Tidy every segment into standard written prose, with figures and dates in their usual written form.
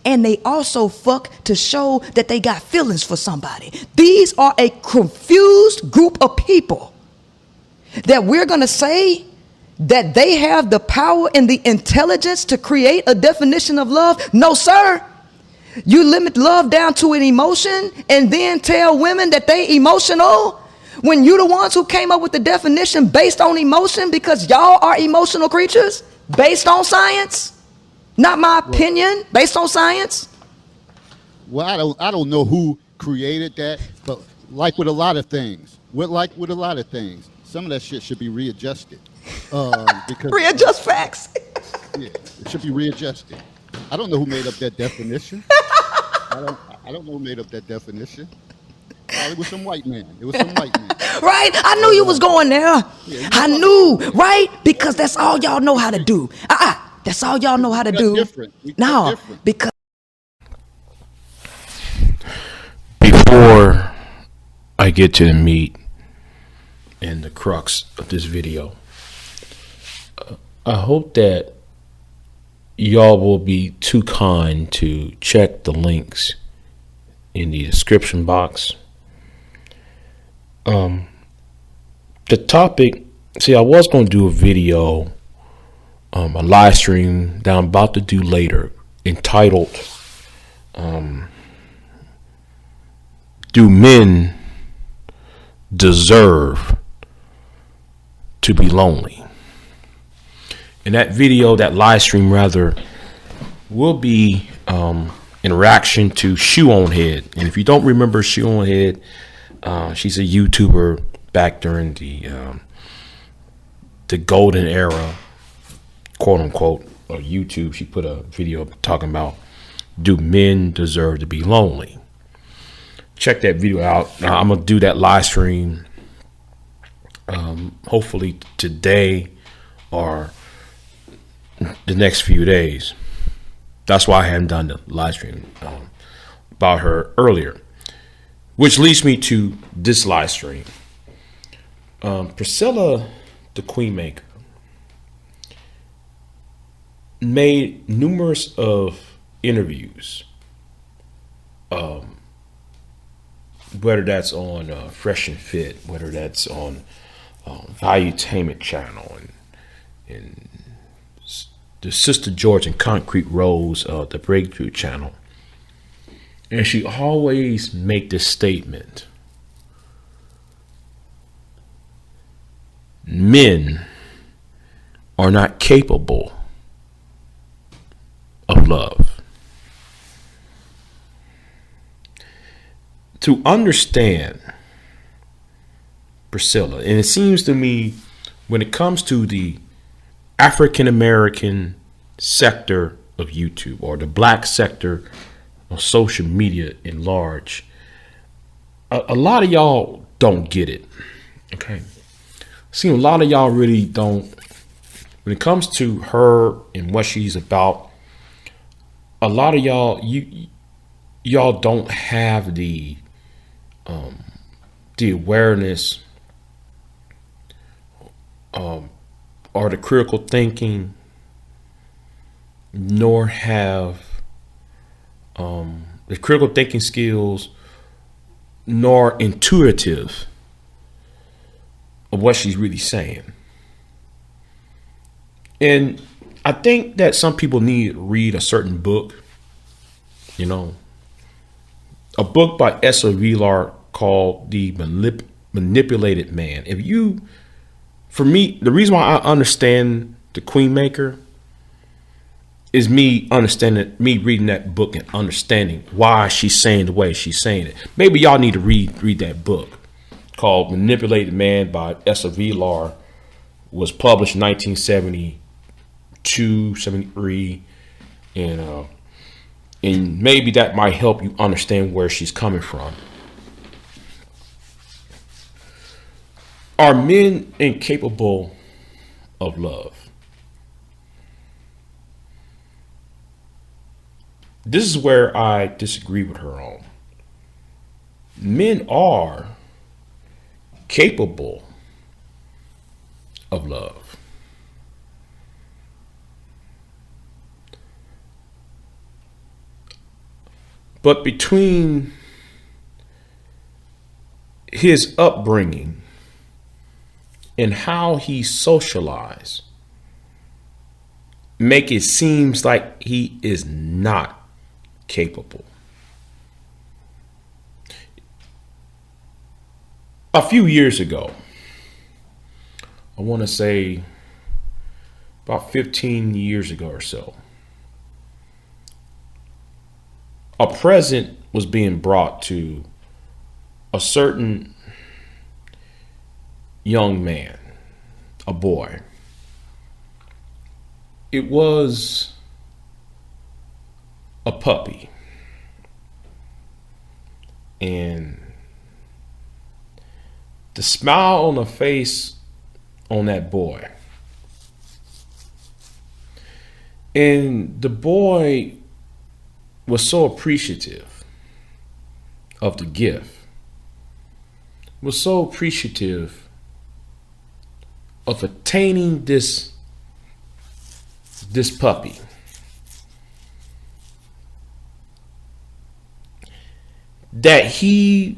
and they also fuck to show that they got feelings for somebody. These are a confused group of people that we're going to say that they have the power and the intelligence to create a definition of love. No, sir. You limit love down to an emotion and then tell women that they emotional when you the ones who came up with the definition based on emotion, because y'all are emotional creatures based on science. Not my opinion, based on science. Well, I don't know who created that, but like with a lot of things, some of that shit should be readjusted. Because readjust facts. Yeah, it should be readjusted. I don't know who made up that definition. I don't know who made up that definition. It was some white man. Right? I knew you was going there. Yeah, I knew, right? Because that's all y'all know how to do. That's all y'all know how to do. No, because before I get to the meat and the crux of this video, I hope that y'all will be too kind to check the links in the description box. The topic, see, I was going to do a video, a live stream that I'm about to do later, entitled, Do Men Deserve to Be Lonely? And that video, that live stream rather, will be in reaction to Shoe on Head. And if you don't remember Shoe on Head, she's a YouTuber back during the golden era, quote unquote, of YouTube. She put a video talking about, do men deserve to be lonely? Check that video out. I'm gonna do that live stream hopefully today or the next few days. That's why I haven't done the live stream about her earlier, which leads me to this live stream. Priscilla, the Queen Maker, made numerous of interviews, whether that's on Fresh and Fit, whether that's on Valuetainment channel, and the Sister George and Concrete Rose, the Breakthrough channel. And she always make this statement: men are not capable of love. To understand Priscilla, and it seems to me when it comes to the African American sector of YouTube, or the black sector of social media in large, a lot of y'all don't get it. Okay. See, a lot of y'all really don't. When it comes to her and what she's about, a lot of y'all, y'all don't have the awareness or the critical thinking, nor have the critical thinking skills, nor intuitive of what she's really saying. And I think that some people need to read a certain book, you know, a book by Essa Vilar called The Manipulated Man. For me, the reason why I understand the Queen Maker is me reading that book and understanding why she's saying the way she's saying it. Maybe y'all need to read that book called Manipulated Man by Essa Vilar. Was published in 1972, 73, and maybe that might help you understand where she's coming from. Are men incapable of love? This is where I disagree with her on. Men are capable of love. But between his upbringing and how he socialized, make it seems like he is not capable. A few years ago, I want to say about 15 years ago or so, a present was being brought to a certain young man, a boy. It was a puppy. And the smile on the face on that boy. And the boy was so appreciative of the gift, was so appreciative of attaining this puppy. That he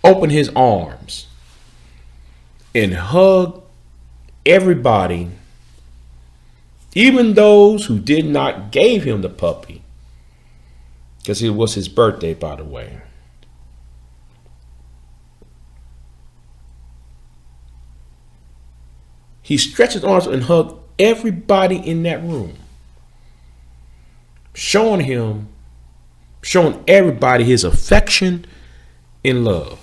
opened his arms and hugged everybody, even those who did not gave him the puppy, because it was his birthday, by the way. He stretched his arms and hugged everybody in that room, showing everybody his affection and love.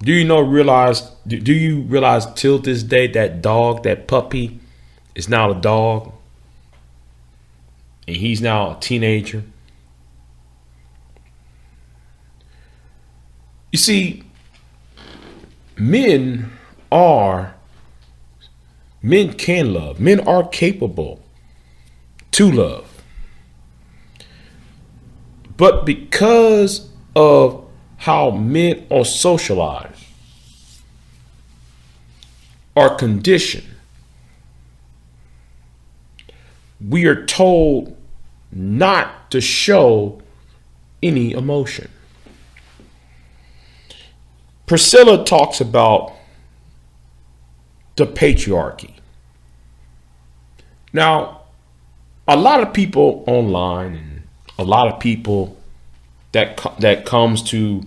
Do you realize till this day that dog, that puppy, is now a dog? And he's now a teenager. You see, men can love. Men are capable to love. But because of how men are socialized, are conditioned, we are told not to show any emotion. Priscilla talks about the patriarchy. Now, a lot of people online and a lot of people that comes to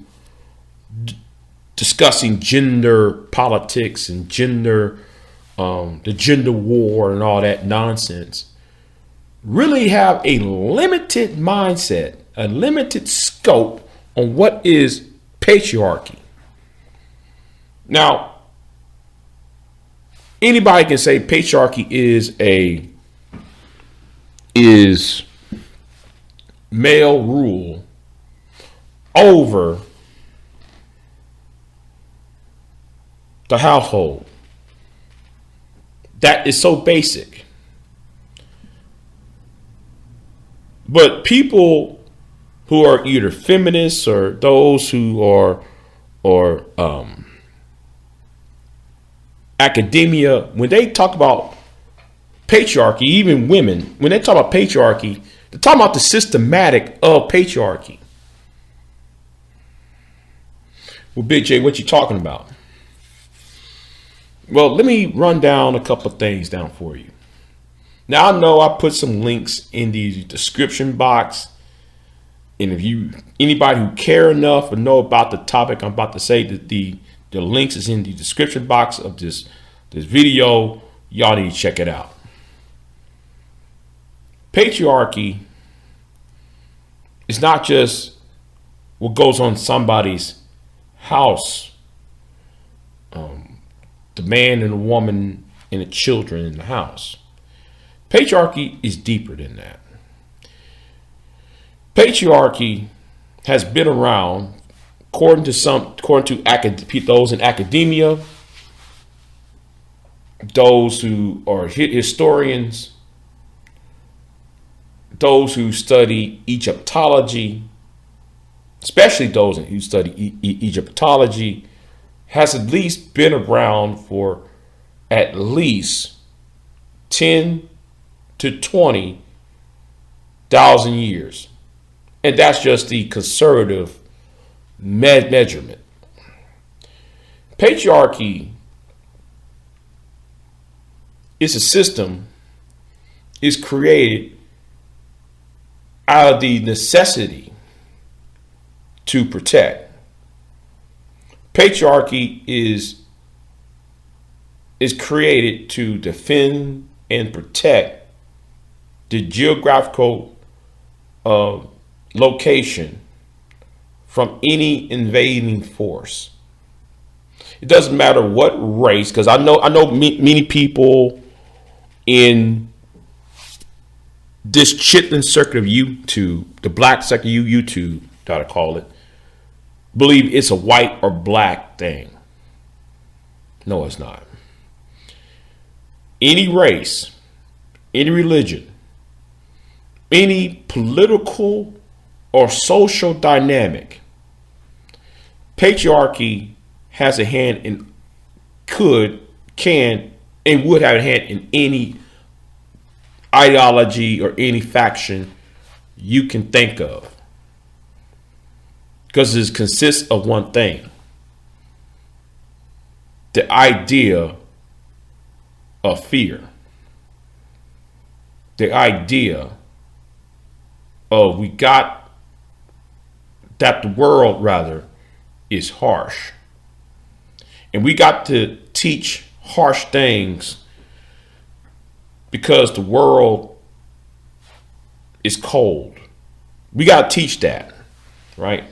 discussing gender politics and the gender war and all that nonsense really have a limited mindset, a limited scope on what is patriarchy. Now, anybody can say patriarchy is male rule over the household. That is so basic. But people who are either feminists or those who are academia, when they talk about patriarchy, even women, when they talk about patriarchy, they're talking about the systematic of patriarchy. Well, Big J, what you talking about? Well, let me run down a couple of things down for you. Now, I know I put some links in the description box. And if anybody who care enough or know about the topic I'm about to say, that the links is in the description box of this video. Y'all need to check it out. Patriarchy is not just what goes on somebody's house. The man and the woman and the children in the house. Patriarchy is deeper than that. Patriarchy has been around, according to those in academia, those who are historians, those who study Egyptology, especially those who study Egyptology, has at least been around for at least 10 to 20,000 years. And that's just the conservative measurement. Patriarchy is a system is created out of the necessity to protect. Patriarchy is created to defend and protect the geographical location from any invading force. It doesn't matter what race, because I know many people in this chitlin circuit of YouTube, the black circuit of YouTube, that I call it, believe it's a white or black thing. No, it's not. Any race, any religion, any political or social dynamic, patriarchy has a hand in, can, and would have a hand in any ideology or any faction you can think of. Because it consists of one thing: the idea of fear. The idea of that the world rather is harsh. And we got to teach harsh things because the world is cold. We got to teach that, right?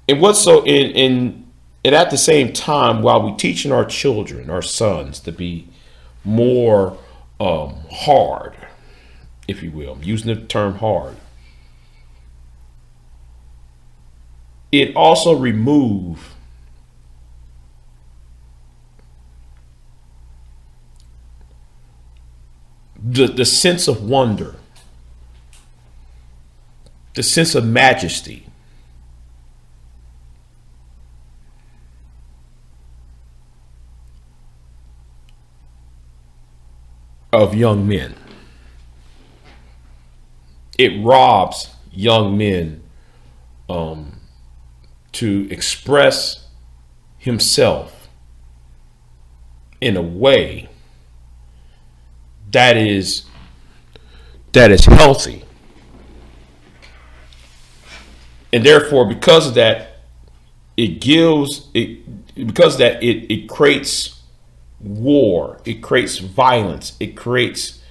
And what's so and at the same time, while we teaching our children, our sons, to be more hard, if you will, I'm using the term hard, it also remove the sense of wonder, the sense of majesty. Of young men. It robs young men to express himself in a way that is healthy. And therefore, because of that, it creates war, it creates violence, it creates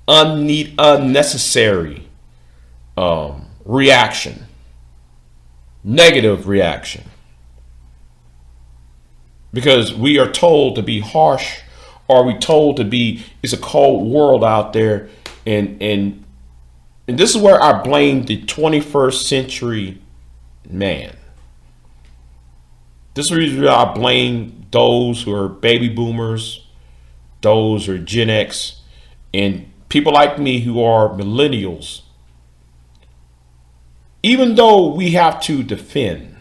unnecessary reaction, negative reaction, because we are told to be harsh, or we told to be, it's a cold world out there, and this is where I blame the 21st century man. This is the reason I blame those who are baby boomers, those who are Gen X, and people like me who are millennials. Even though we have to defend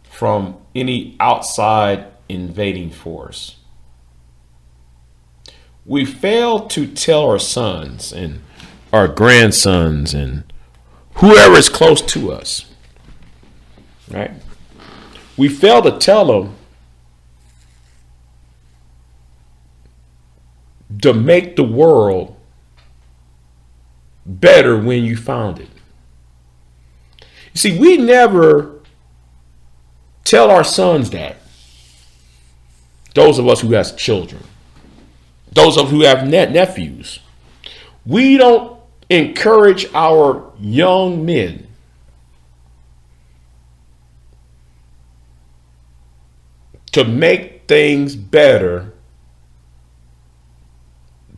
from any outside invading force, we fail to tell our sons and our grandsons and whoever is close to us, right? We fail to tell them to make the world better when you found it. You see, we never tell our sons that. Those of us who have children, those of us who have nephews, we don't encourage our young men to make things better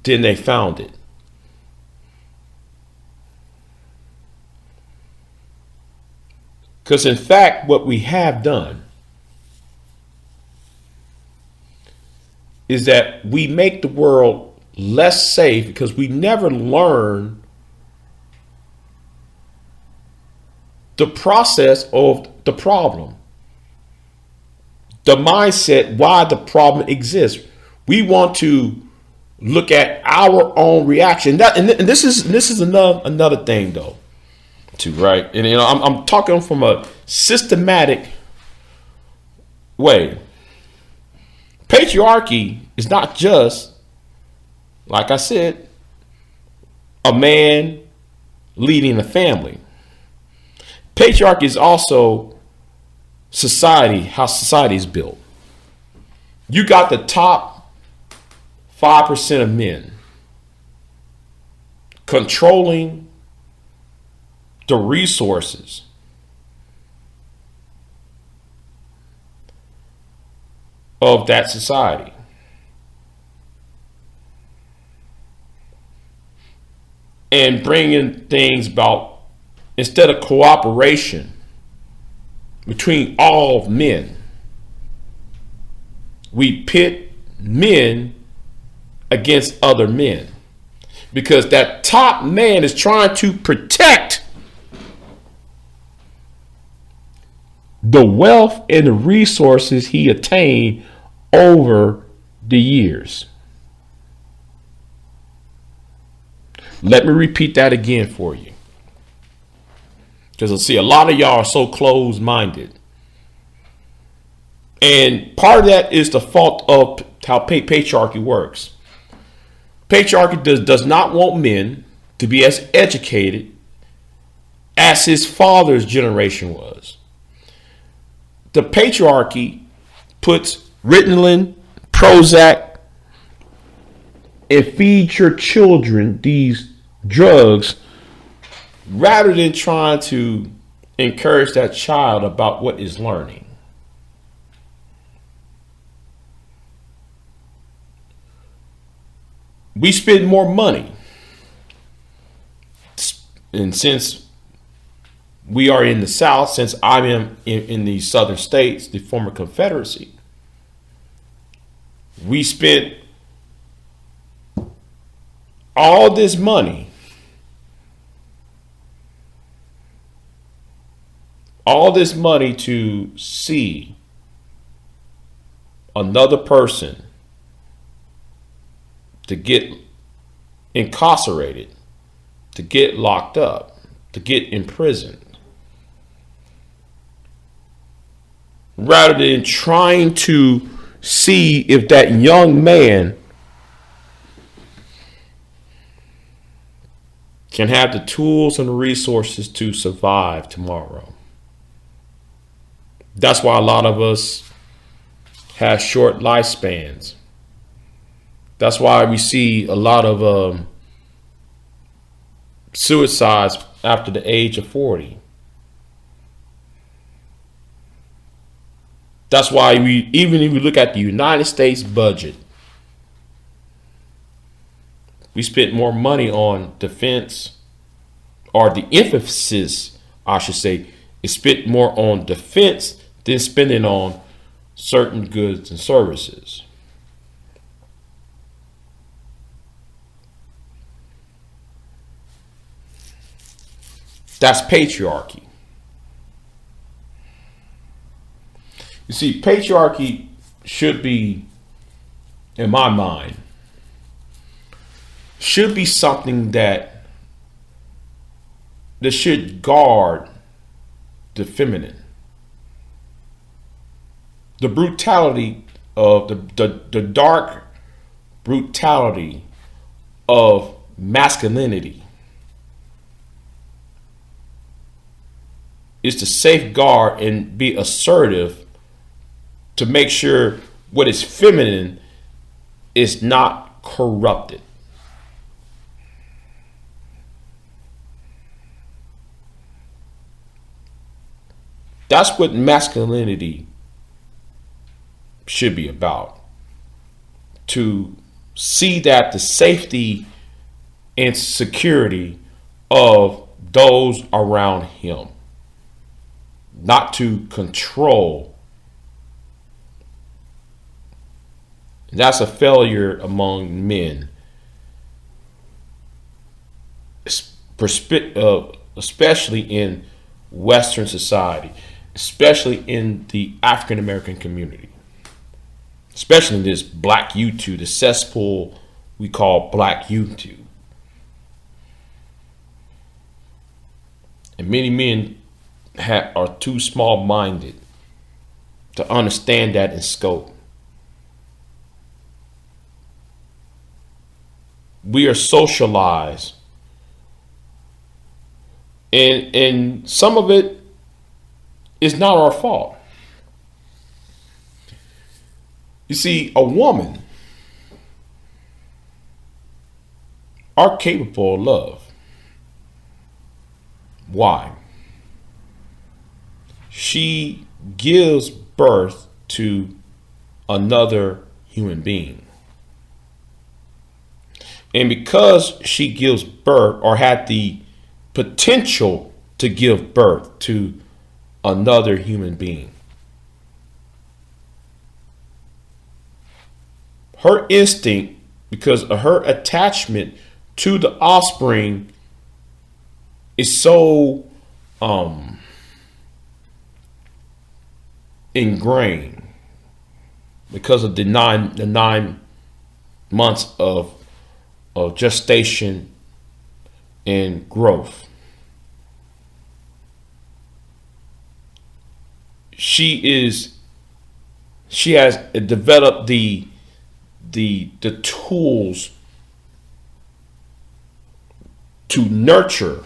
than they found it. Because in fact, what we have done is that we make the world less safe because we never learn the process of the problem. The mindset why the problem exists. We want to look at our own reaction. And this is another thing though, too, right? And I'm talking from a systematic way. Patriarchy is not just, like I said, a man leading a family. Patriarchy is also society, how society is built. You got the top 5% of men controlling the resources of that society. And bringing things about, instead of cooperation between all men, we pit men against other men, because that top man is trying to protect the wealth and the resources he attained over the years. Let me repeat that again for you, because I see a lot of y'all are so closed-minded. And part of that is the fault of how patriarchy works. Patriarchy does not want men to be as educated as his father's generation was. The patriarchy puts Ritalin, Prozac, and feed your children these drugs rather than trying to encourage that child about what is learning. We spend more money. And since we are in the South, since I'm in the southern states, the former Confederacy, we spent all this money, to see another person to get incarcerated, to get locked up, to get imprisoned, rather than trying to see if that young man can have the tools and the resources to survive tomorrow. That's why a lot of us have short lifespans. That's why we see a lot of suicides after the age of 40. That's why even if we look at the United States budget, we spent more money on defense, or the emphasis, I should say, is spent more on defense than spending on certain goods and services. That's patriarchy. You see, patriarchy should be, in my mind, should be something that should guard the feminine. The brutality of the dark brutality of masculinity is to safeguard and be assertive to make sure what is feminine is not corrupted. That's what masculinity should be about. To see that the safety and security of those around him, not to control. That's a failure among men, especially in Western society, especially in the African American community, especially in this black YouTube, the cesspool we call black YouTube. And many men are too small-minded to understand that in scope. We are socialized, and some of it is not our fault. You see, a woman are capable of love. Why? She gives birth to another human being. And because she gives birth, or had the potential to give birth to another human being, her instinct, because of her attachment to the offspring, is so ingrained because of the nine months of gestation and growth. She has developed the tools to nurture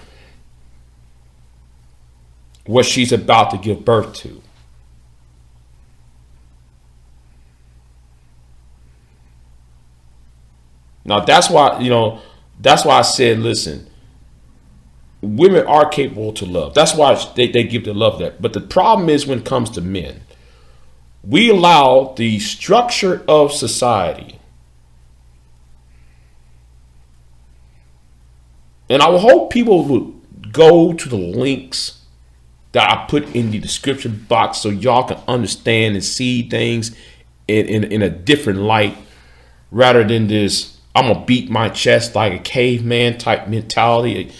what she's about to give birth to. Now that's why I said, listen, women are capable to love. That's why they give the love that. But the problem is, when it comes to men, we allow the structure of society. And I would hope people would go to the links that I put in the description box so y'all can understand and see things in a different light, rather than this I'm gonna beat my chest like a caveman type mentality,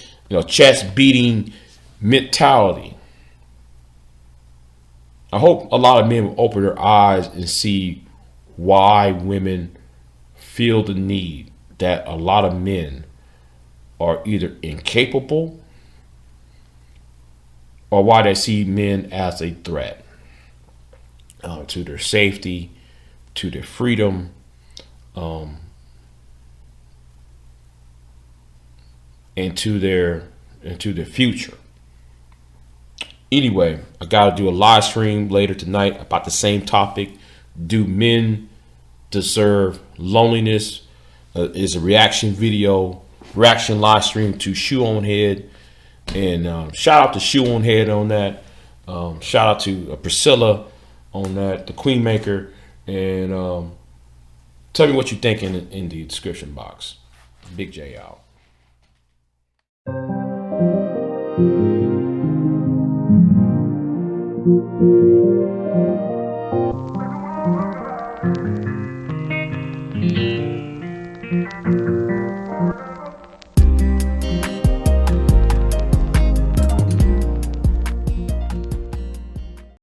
chest beating mentality. I hope a lot of men will open their eyes and see why women feel the need that a lot of men are either incapable, or why they see men as a threat to their safety, to their freedom, and to their future. Anyway, I gotta do a live stream later tonight about the same topic. Do men deserve loneliness? Is a reaction live stream to Shoe on Head, and shout out to Shoe on Head on that. Shout out to Priscilla on that, the Queen Maker, and tell me what you think in the description box. Big J out. Thank you.